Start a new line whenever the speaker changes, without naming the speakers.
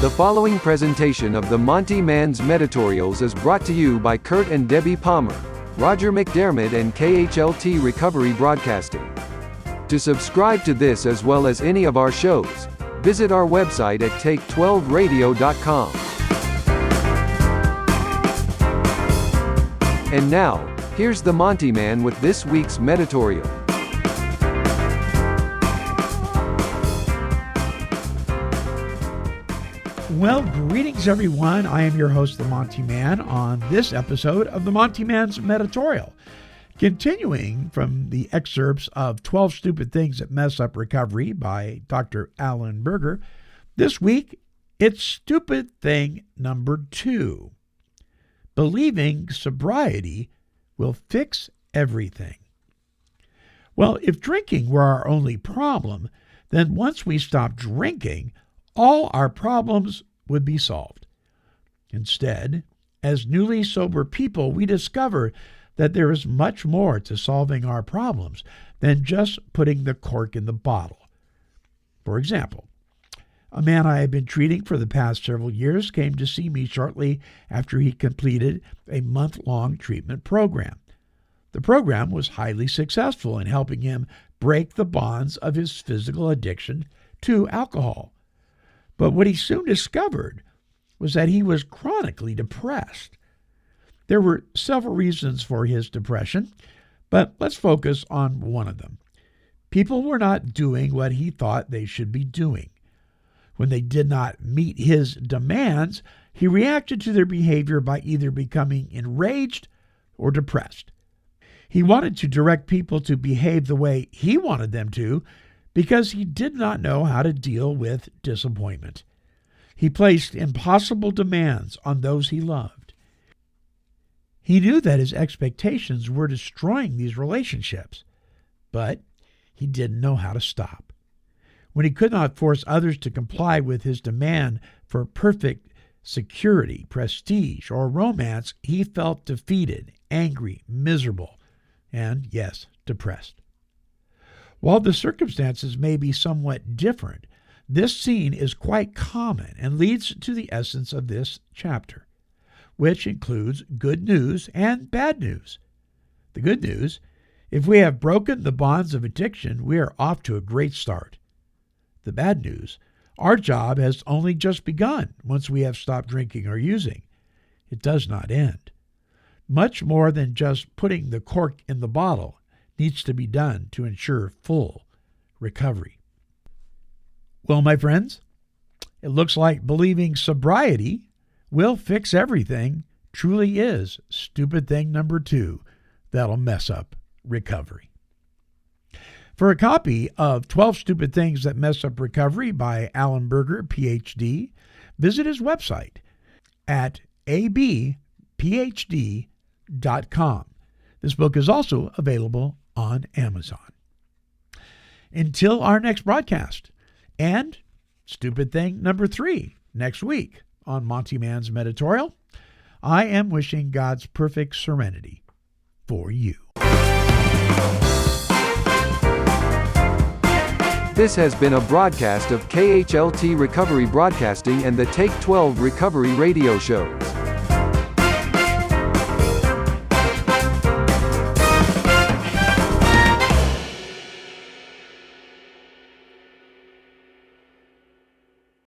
The following presentation of the Montyman's Meditorials is brought to you by Kurt and Debbie Palmer, Roger McDermott and KHLT Recovery Broadcasting. To subscribe to this as well as any of our shows, visit our website at take12radio.com. And now, here's the Montyman with this week's Meditorial.
Well, greetings everyone. I am your host, the Montyman, on this episode of the Montyman's Meditorial. Continuing from the excerpts of 12 Stupid Things That Mess Up Recovery by Dr. Alan Berger, this week it's stupid thing number 2. Believing sobriety will fix everything. Well, if drinking were our only problem, then once we stop drinking, all our problems would be solved. Instead, as newly sober people, we discover that there is much more to solving our problems than just putting the cork in the bottle. For example, a man I have been treating for the past several years came to see me shortly after he completed a month-long treatment program. The program was highly successful in helping him break the bonds of his physical addiction to alcohol. But what he soon discovered was that he was chronically depressed. There were several reasons for his depression, but let's focus on one of them. People were not doing what he thought they should be doing. When they did not meet his demands, he reacted to their behavior by either becoming enraged or depressed. He wanted to direct people to behave the way he wanted them to, because he did not know how to deal with disappointment. He placed impossible demands on those he loved. He knew that his expectations were destroying these relationships, but he didn't know how to stop. When he could not force others to comply with his demand for perfect security, prestige, or romance, he felt defeated, angry, miserable, and, yes, depressed. While the circumstances may be somewhat different, this scene is quite common and leads to the essence of this chapter, which includes good news and bad news. The good news: if we have broken the bonds of addiction, we are off to a great start. The bad news: our job has only just begun once we have stopped drinking or using. It does not end. Much more than just putting the cork in the bottle needs to be done to ensure full recovery. Well, my friends, it looks like believing sobriety will fix everything truly is stupid thing number 2 that'll mess up recovery. For a copy of 12 Stupid Things That Mess Up Recovery by Alan Berger, PhD, visit his website at abphd.com. This book is also available on Amazon. Until our next broadcast, and stupid thing number 3 next week on Montyman's Meditorial, I am wishing God's perfect serenity for you.
This has been a broadcast of KHLT Recovery Broadcasting and the Take 12 Recovery Radio Shows.